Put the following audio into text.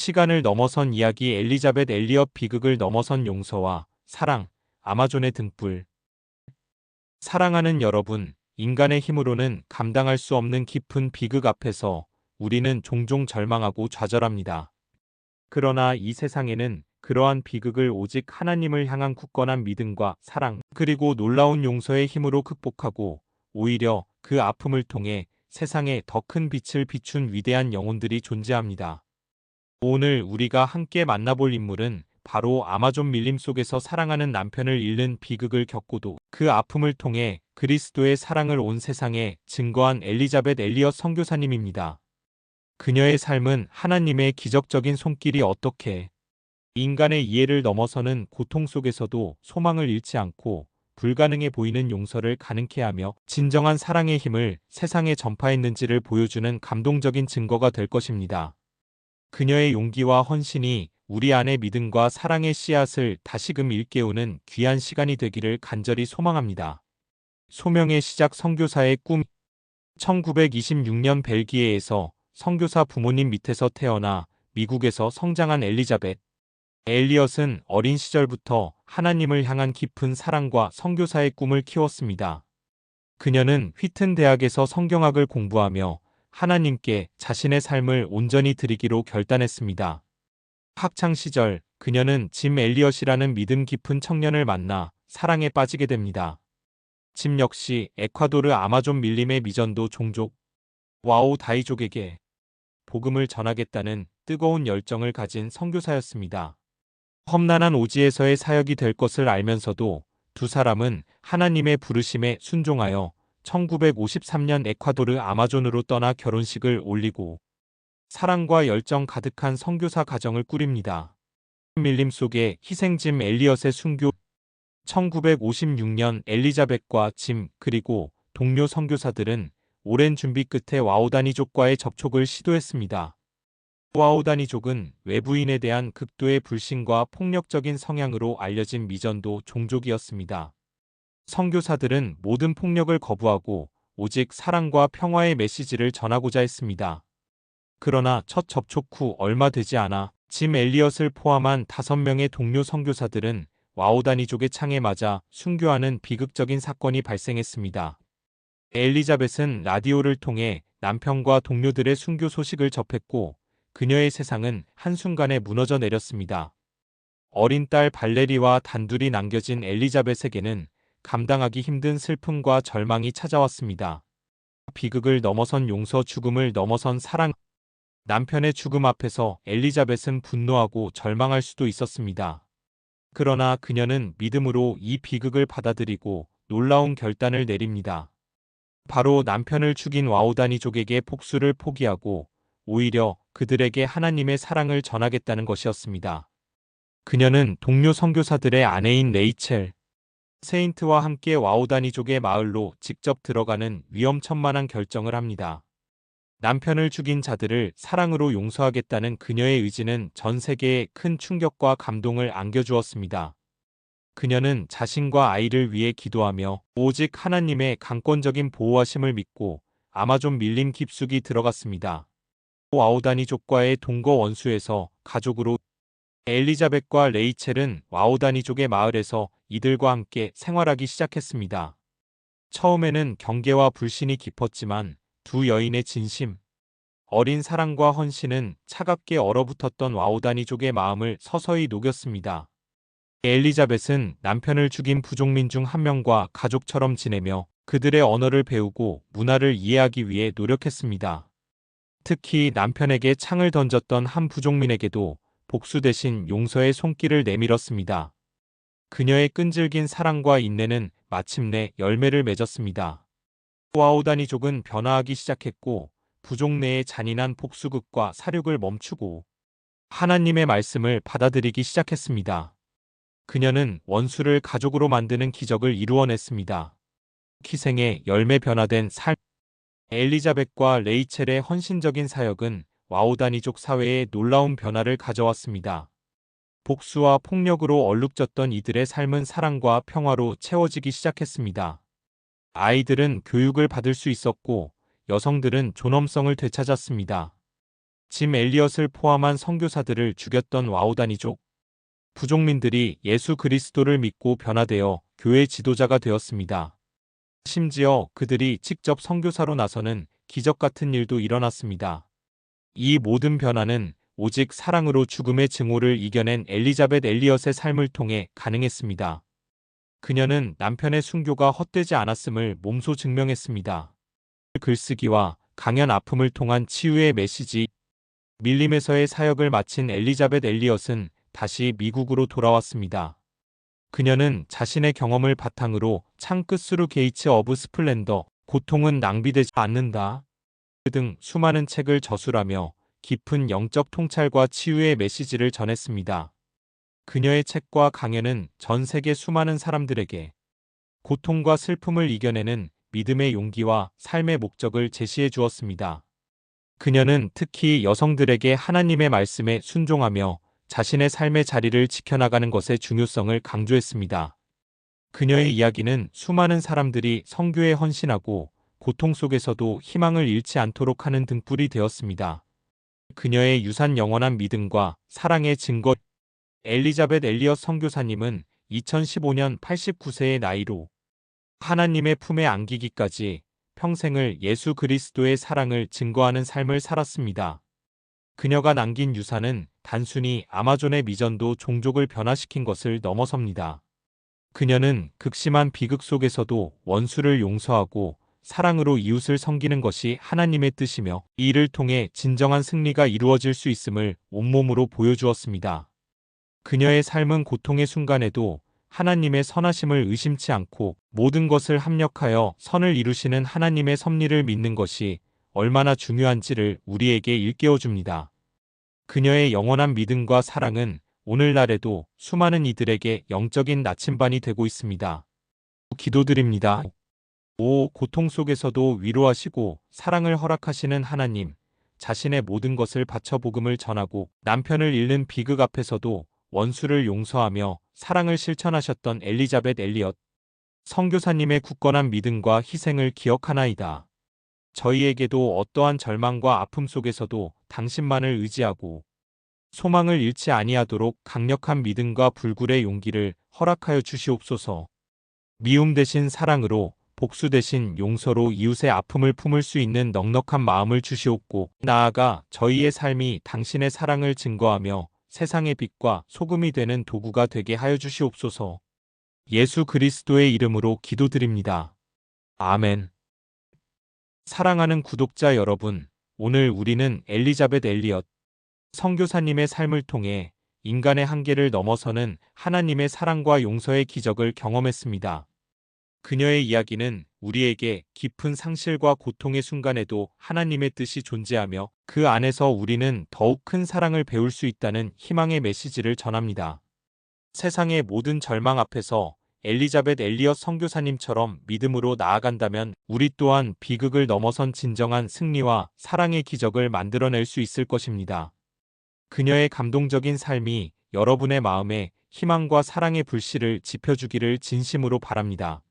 시간을 넘어선 이야기 엘리자벳 엘리엇 비극을 넘어선 용서와 사랑, 아마존의 등불. 사랑하는 여러분, 인간의 힘으로는 감당할 수 없는 깊은 비극 앞에서 우리는 종종 절망하고 좌절합니다. 그러나 이 세상에는 그러한 비극을 오직 하나님을 향한 굳건한 믿음과 사랑, 그리고 놀라운 용서의 힘으로 극복하고 오히려 그 아픔을 통해 세상에 더 큰 빛을 비춘 위대한 영혼들이 존재합니다. 오늘 우리가 함께 만나볼 인물은 바로 아마존 밀림 속에서 사랑하는 남편을 잃는 비극을 겪고도 그 아픔을 통해 그리스도의 사랑을 온 세상에 증거한 엘리자벳 엘리엇 선교사님입니다. 그녀의 삶은 하나님의 기적적인 손길이 어떻게 인간의 이해를 넘어서는 고통 속에서도 소망을 잃지 않고 불가능해 보이는 용서를 가능케 하며 진정한 사랑의 힘을 세상에 전파했는지를 보여주는 감동적인 증거가 될 것입니다. 그녀의 용기와 헌신이 우리 안의 믿음과 사랑의 씨앗을 다시금 일깨우는 귀한 시간이 되기를 간절히 소망합니다. 소명의 시작 선교사의 꿈 1926년 벨기에에서 선교사 부모님 밑에서 태어나 미국에서 성장한 엘리자벳 엘리엇은 어린 시절부터 하나님을 향한 깊은 사랑과 선교사의 꿈을 키웠습니다. 그녀는 휘튼 대학에서 성경학을 공부하며 하나님께 자신의 삶을 온전히 드리기로 결단했습니다. 학창 시절 그녀는 짐 엘리엇이라는 믿음 깊은 청년을 만나 사랑에 빠지게 됩니다. 짐 역시 에콰도르 아마존 밀림의 미전도 종족 와우 다이족에게 복음을 전하겠다는 뜨거운 열정을 가진 선교사였습니다. 험난한 오지에서의 사역이 될 것을 알면서도 두 사람은 하나님의 부르심에 순종하여 1953년 에콰도르 아마존으로 떠나 결혼식을 올리고 사랑과 열정 가득한 선교사 가정을 꾸립니다. 밀림 속에 희생짐 엘리엇의 순교 1956년 엘리자벳과 짐 그리고 동료 선교사들은 오랜 준비 끝에 와우다니족과의 접촉을 시도했습니다. 와우다니족은 외부인에 대한 극도의 불신과 폭력적인 성향으로 알려진 미전도 종족이었습니다. 선교사들은 모든 폭력을 거부하고 오직 사랑과 평화의 메시지를 전하고자 했습니다. 그러나 첫 접촉 후 얼마 되지 않아 짐 엘리엇을 포함한 5명의 동료 선교사들은 와우다니족의 창에 맞아 순교하는 비극적인 사건이 발생했습니다. 엘리자벳은 라디오를 통해 남편과 동료들의 순교 소식을 접했고 그녀의 세상은 한순간에 무너져 내렸습니다. 어린 딸 발레리와 단둘이 남겨진 엘리자벳에게는 감당하기 힘든 슬픔과 절망이 찾아왔습니다. 비극을 넘어선 용서, 죽음을 넘어선 사랑. 남편의 죽음 앞에서 엘리자벳은 분노하고 절망할 수도 있었습니다. 그러나 그녀는 믿음으로 이 비극을 받아들이고 놀라운 결단을 내립니다. 바로 남편을 죽인 와우다니족에게 복수를 포기하고 오히려 그들에게 하나님의 사랑을 전하겠다는 것이었습니다. 그녀는 동료 선교사들의 아내인 레이첼 세인트와 함께 와우다니족의 마을로 직접 들어가는 위험천만한 결정을 합니다. 남편을 죽인 자들을 사랑으로 용서하겠다는 그녀의 의지는 전 세계에 큰 충격과 감동을 안겨주었습니다. 그녀는 자신과 아이를 위해 기도하며 오직 하나님의 강권적인 보호하심을 믿고 아마존 밀림 깊숙이 들어갔습니다. 와우다니족과의 동거 원수에서 가족으로 엘리자벳과 레이첼은 와우다니족의 마을에서 이들과 함께 생활하기 시작했습니다. 처음에는 경계와 불신이 깊었지만 두 여인의 진심, 어린 사랑과 헌신은 차갑게 얼어붙었던 와우다니족의 마음을 서서히 녹였습니다. 엘리자벳은 남편을 죽인 부족민 중 한 명과 가족처럼 지내며 그들의 언어를 배우고 문화를 이해하기 위해 노력했습니다. 특히 남편에게 창을 던졌던 한 부족민에게도 복수 대신 용서의 손길을 내밀었습니다. 그녀의 끈질긴 사랑과 인내는 마침내 열매를 맺었습니다. 와우다니족은 변화하기 시작했고 부족 내의 잔인한 복수극과 사륙을 멈추고 하나님의 말씀을 받아들이기 시작했습니다. 그녀는 원수를 가족으로 만드는 기적을 이루어냈습니다. 희생의 열매 변화된 삶. 엘리자벳과 레이첼의 헌신적인 사역은 와우다니족 사회에 놀라운 변화를 가져왔습니다. 복수와 폭력으로 얼룩졌던 이들의 삶은 사랑과 평화로 채워지기 시작했습니다. 아이들은 교육을 받을 수 있었고 여성들은 존엄성을 되찾았습니다. 짐 엘리엇을 포함한 선교사들을 죽였던 와우다니족. 부족민들이 예수 그리스도를 믿고 변화되어 교회 지도자가 되었습니다. 심지어 그들이 직접 선교사로 나서는 기적 같은 일도 일어났습니다. 이 모든 변화는 오직 사랑으로 죽음의 증오를 이겨낸 엘리자벳 엘리엇의 삶을 통해 가능했습니다. 그녀는 남편의 순교가 헛되지 않았음을 몸소 증명했습니다. 글쓰기와 강연 아픔을 통한 치유의 메시지. 밀림에서의 사역을 마친 엘리자벳 엘리엇은 다시 미국으로 돌아왔습니다. 그녀는 자신의 경험을 바탕으로 창끝으로 게이츠 오브 스플렌더, 고통은 낭비되지 않는다 등 수많은 책을 저술하며 깊은 영적 통찰과 치유의 메시지를 전했습니다. 그녀의 책과 강연은 전 세계 수많은 사람들에게 고통과 슬픔을 이겨내는 믿음의 용기와 삶의 목적을 제시해 주었습니다. 그녀는 특히 여성들에게 하나님의 말씀에 순종하며 자신의 삶의 자리를 지켜나가는 것의 중요성을 강조했습니다. 그녀의 이야기는 수많은 사람들이 선교에 헌신하고 고통 속에서도 희망을 잃지 않도록 하는 등불이 되었습니다. 그녀의 유산 영원한 믿음과 사랑의 증거. 엘리자벳 엘리엇 선교사님은 2015년 89세의 나이로 하나님의 품에 안기기까지 평생을 예수 그리스도의 사랑을 증거하는 삶을 살았습니다. 그녀가 남긴 유산은 단순히 아마존의 미전도 종족을 변화시킨 것을 넘어섭니다. 그녀는 극심한 비극 속에서도 원수를 용서하고 사랑으로 이웃을 섬기는 것이 하나님의 뜻이며 이 일을 통해 진정한 승리가 이루어질 수 있음을 온몸으로 보여주었습니다. 그녀의 삶은 고통의 순간에도 하나님의 선하심을 의심치 않고 모든 것을 합력하여 선을 이루시는 하나님의 섭리를 믿는 것이 얼마나 중요한지를 우리에게 일깨워줍니다. 그녀의 영원한 믿음과 사랑은 오늘날에도 수많은 이들에게 영적인 나침반이 되고 있습니다. 기도드립니다. 오, 고통 속에서도 위로하시고 사랑을 허락하시는 하나님, 자신의 모든 것을 바쳐 복음을 전하고 남편을 잃는 비극 앞에서도 원수를 용서하며 사랑을 실천하셨던 엘리자벳 엘리엇 선교사님의 굳건한 믿음과 희생을 기억하나이다. 저희에게도 어떠한 절망과 아픔 속에서도 당신만을 의지하고 소망을 잃지 아니하도록 강력한 믿음과 불굴의 용기를 허락하여 주시옵소서. 미움 대신 사랑으로, 복수 대신 용서로 이웃의 아픔을 품을 수 있는 넉넉한 마음을 주시옵고, 나아가 저희의 삶이 당신의 사랑을 증거하며 세상의 빛과 소금이 되는 도구가 되게 하여 주시옵소서. 예수 그리스도의 이름으로 기도드립니다. 아멘. 사랑하는 구독자 여러분, 오늘 우리는 엘리자벳 엘리엇 선교사님의 삶을 통해 인간의 한계를 넘어서는 하나님의 사랑과 용서의 기적을 경험했습니다. 그녀의 이야기는 우리에게 깊은 상실과 고통의 순간에도 하나님의 뜻이 존재하며 그 안에서 우리는 더욱 큰 사랑을 배울 수 있다는 희망의 메시지를 전합니다. 세상의 모든 절망 앞에서 엘리자벳 엘리엇 선교사님처럼 믿음으로 나아간다면 우리 또한 비극을 넘어선 진정한 승리와 사랑의 기적을 만들어낼 수 있을 것입니다. 그녀의 감동적인 삶이 여러분의 마음에 희망과 사랑의 불씨를 지펴주기를 진심으로 바랍니다.